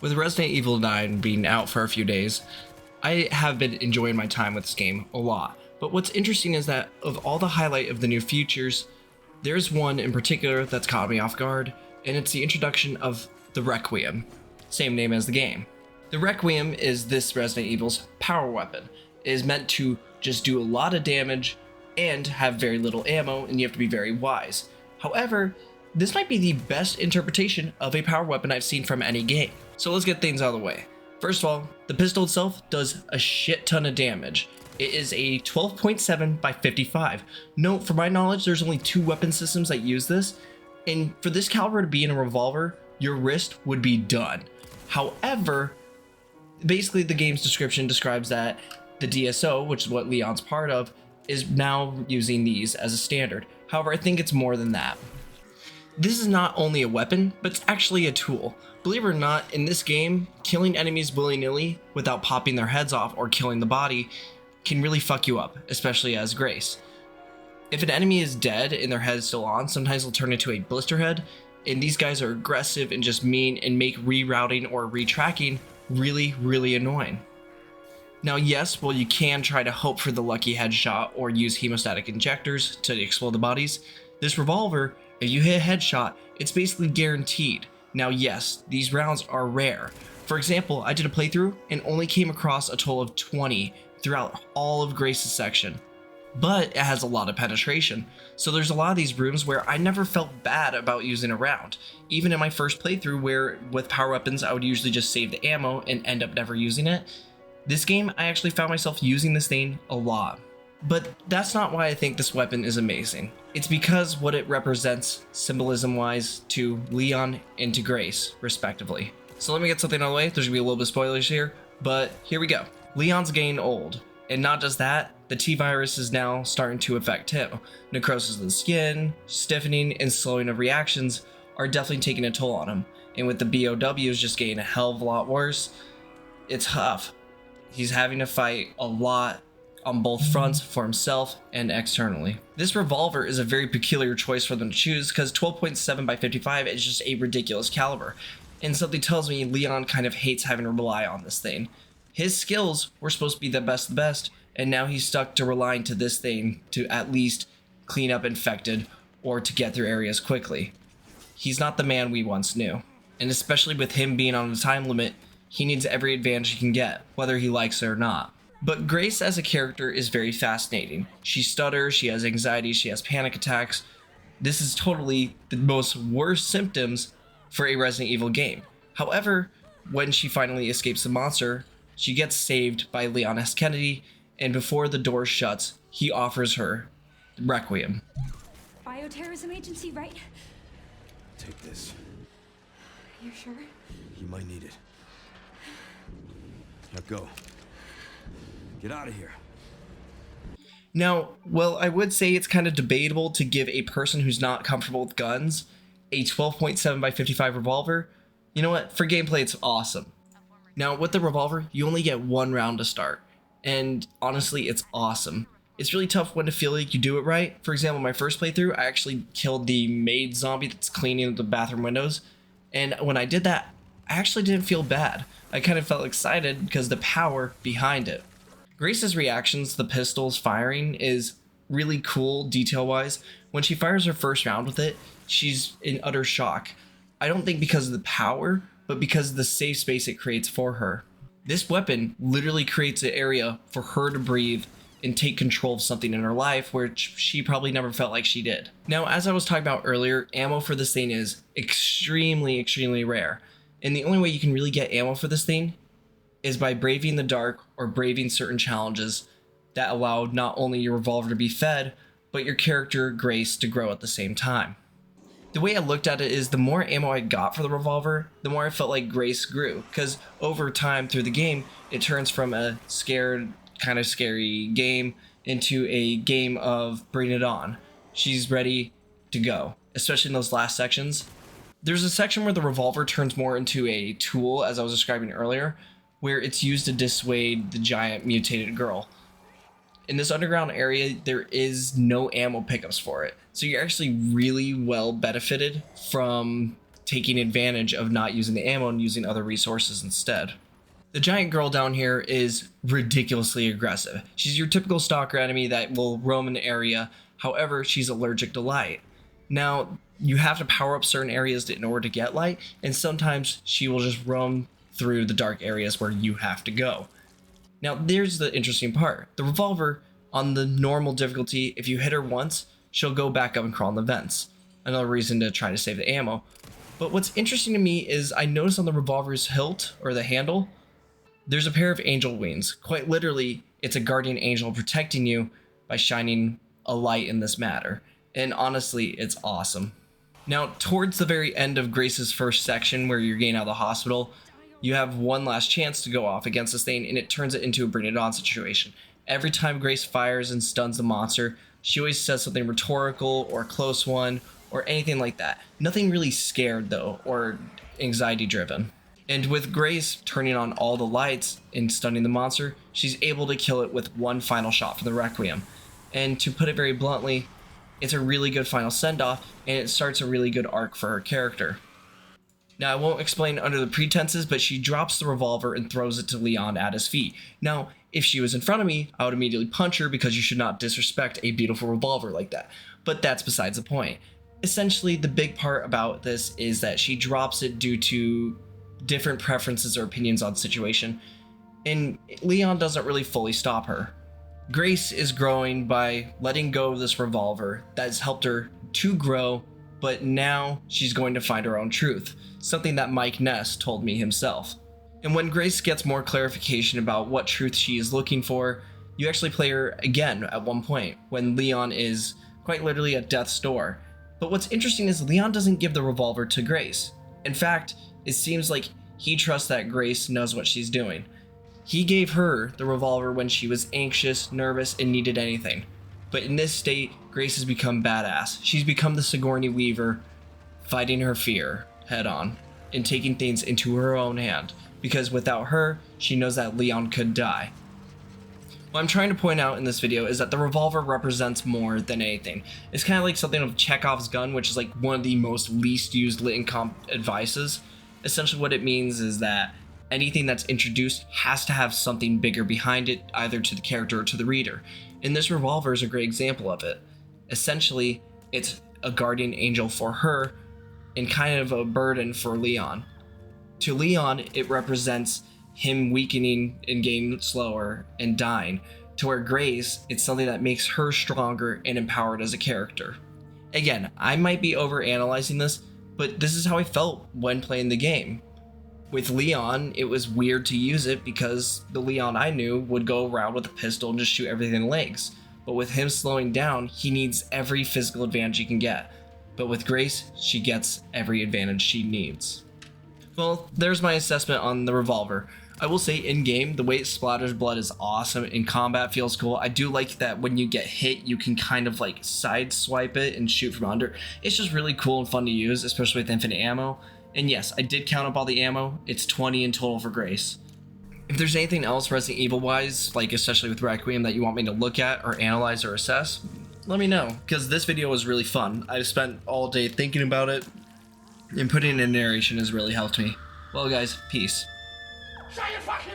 With Resident Evil 9 being out for a few days, I have been enjoying my time with this game a lot. But what's interesting is that of all the highlight of the new features, there's one in particular that's caught me off guard, and it's the introduction of the Requiem, same name as the game. The Requiem is this Resident Evil's power weapon. It is meant to just do a lot of damage and have very little ammo, and you have to be very wise. However, this might be the best interpretation of a power weapon I've seen from any game. So let's get things out of the way. First of all, the pistol itself does a shit ton of damage. It is a 12.7 by 55. Note, for my knowledge, there's only 2 weapon systems that use this, and for this caliber to be in a revolver, your wrist would be done. However, basically the game's description describes that the DSO, which is what Leon's part of, is now using these as a standard. However, I think it's more than that. This is not only a weapon, but it's actually a tool. Believe it or not, in this game, killing enemies willy-nilly without popping their heads off or killing the body can really fuck you up, especially as Grace. If an enemy is dead and their head is still on, sometimes they'll turn into a blister head, and these guys are aggressive and just mean and make rerouting or retracking really, really annoying. Now yes, while you can try to hope for the lucky headshot or use hemostatic injectors to explode the bodies, this revolver, if you hit a headshot, it's basically guaranteed. Now yes, these rounds are rare. For example, I did a playthrough and only came across a total of 20 throughout all of Grace's section, but it has a lot of penetration. So there's a lot of these rooms where I never felt bad about using a round. Even in my first playthrough where with power weapons I would usually just save the ammo and end up never using it, this game I actually found myself using this thing a lot. But that's not why I think this weapon is amazing. It's because what it represents symbolism wise to Leon and to Grace, respectively. So let me get something out of the way. There's gonna be a little bit of spoilers here, but here we go. Leon's getting old, and not just that, the T-virus is now starting to affect him. Necrosis of the skin, stiffening, and slowing of reactions are definitely taking a toll on him. And with the BOWs just getting a hell of a lot worse, it's tough. He's having to fight a lot on both fronts for himself and externally. This revolver is a very peculiar choice for them to choose because 12.7 by 55 is just a ridiculous caliber. And something tells me Leon kind of hates having to rely on this thing. His skills were supposed to be the best, and now he's stuck to relying to this thing to at least clean up infected or to get through areas quickly. He's not the man we once knew. And especially with him being on a time limit, he needs every advantage he can get, whether he likes it or not. But Grace as a character is very fascinating. She stutters, she has anxiety, she has panic attacks. This is totally the most worst symptoms for a Resident Evil game. However, when she finally escapes the monster, she gets saved by Leon S. Kennedy, and before the door shuts, he offers her Requiem. Bioterrorism agency, right? Take this. You're sure? You might need it. Now go. Get out of here. Now, well, I would say it's kind of debatable to give a person who's not comfortable with guns a 12.7 by 55 revolver. You know what? For gameplay, it's awesome. Now, with the revolver, you only get 1 round to start. And honestly, it's awesome. It's really tough when to feel like you do it right. For example, my first playthrough, I actually killed the maid zombie that's cleaning the bathroom windows. And when I did that, I actually didn't feel bad. I kind of felt excited because the power behind it. Grace's reactions to the pistols firing is really cool detail-wise. When she fires her first round with it, she's in utter shock. I don't think because of the power, but because of the safe space it creates for her. This weapon literally creates an area for her to breathe and take control of something in her life where she probably never felt like she did. Now, as I was talking about earlier, ammo for this thing is extremely rare. And the only way you can really get ammo for this thing is by braving the dark or braving certain challenges that allow not only your revolver to be fed, but your character, Grace, to grow at the same time. The way I looked at it is the more ammo I got for the revolver, the more I felt like Grace grew, because over time through the game, it turns from a scared, kind of scary game into a game of bring it on. She's ready to go, especially in those last sections. There's a section where the revolver turns more into a tool, as I was describing earlier, where it's used to dissuade the giant mutated girl. In this underground area, there is no ammo pickups for it. So you're actually really well benefited from taking advantage of not using the ammo and using other resources instead. The giant girl down here is ridiculously aggressive. She's your typical stalker enemy that will roam an area, however, she's allergic to light. Now, you have to power up certain areas in order to get light, and sometimes she will just roam through the dark areas where you have to go. Now, there's the interesting part. The revolver, on the normal difficulty, if you hit her once, she'll go back up and crawl in the vents. Another reason to try to save the ammo. But what's interesting to me is I noticed on the revolver's hilt, or the handle, there's a pair of angel wings. Quite literally, it's a guardian angel protecting you by shining a light in this matter. And honestly, it's awesome. Now, towards the very end of Grace's first section, where you're getting out of the hospital, you have one last chance to go off against this thing, and it turns it into a bring it on situation. Every time Grace fires and stuns the monster, she always says something rhetorical or a close one or anything like that. Nothing really scared though, or anxiety driven. And with Grace turning on all the lights and stunning the monster, she's able to kill it with one final shot for the Requiem. And to put it very bluntly, it's a really good final send-off, and it starts a really good arc for her character. Now, I won't explain under the pretenses, but she drops the revolver and throws it to Leon at his feet. Now, if she was in front of me, I would immediately punch her because you should not disrespect a beautiful revolver like that. But that's besides the point. Essentially, the big part about this is that she drops it due to different preferences or opinions on the situation, and Leon doesn't really fully stop her. Grace is growing by letting go of this revolver that has helped her to grow, but now she's going to find her own truth, something that Mike Ness told me himself. And when Grace gets more clarification about what truth she is looking for, you actually play her again at one point, when Leon is quite literally at death's door. But what's interesting is Leon doesn't give the revolver to Grace. In fact, it seems like he trusts that Grace knows what she's doing. He gave her the revolver when she was anxious, nervous, and needed anything. But in this state, Grace has become badass. She's become the Sigourney Weaver, fighting her fear head on and taking things into her own hand. Because without her, she knows that Leon could die. What I'm trying to point out in this video is that the revolver represents more than anything. It's kind of like something of Chekhov's gun, which is like one of the most least used lit and comp advices. Essentially what it means is that anything that's introduced has to have something bigger behind it, either to the character or to the reader. And this revolver is a great example of it. Essentially, it's a guardian angel for her and kind of a burden for Leon. To Leon, it represents him weakening and getting slower and dying. To where Grace, it's something that makes her stronger and empowered as a character. Again, I might be overanalyzing this, but this is how I felt when playing the game. With Leon, it was weird to use it because the Leon I knew would go around with a pistol and just shoot everything in the legs. But with him slowing down, he needs every physical advantage he can get. But with Grace, she gets every advantage she needs. Well, there's my assessment on the revolver. I will say in-game, the way it splatters blood is awesome. In combat, feels cool. I do like that when you get hit, you can kind of like side swipe it and shoot from under. It's just really cool and fun to use, especially with infinite ammo. And yes, I did count up all the ammo. It's 20 in total for Grace. If there's anything else Resident Evil-wise, like especially with Requiem, that you want me to look at or analyze or assess, let me know, because this video was really fun. I spent all day thinking about it, and putting in narration has really helped me. Well guys, peace. Shut your fucking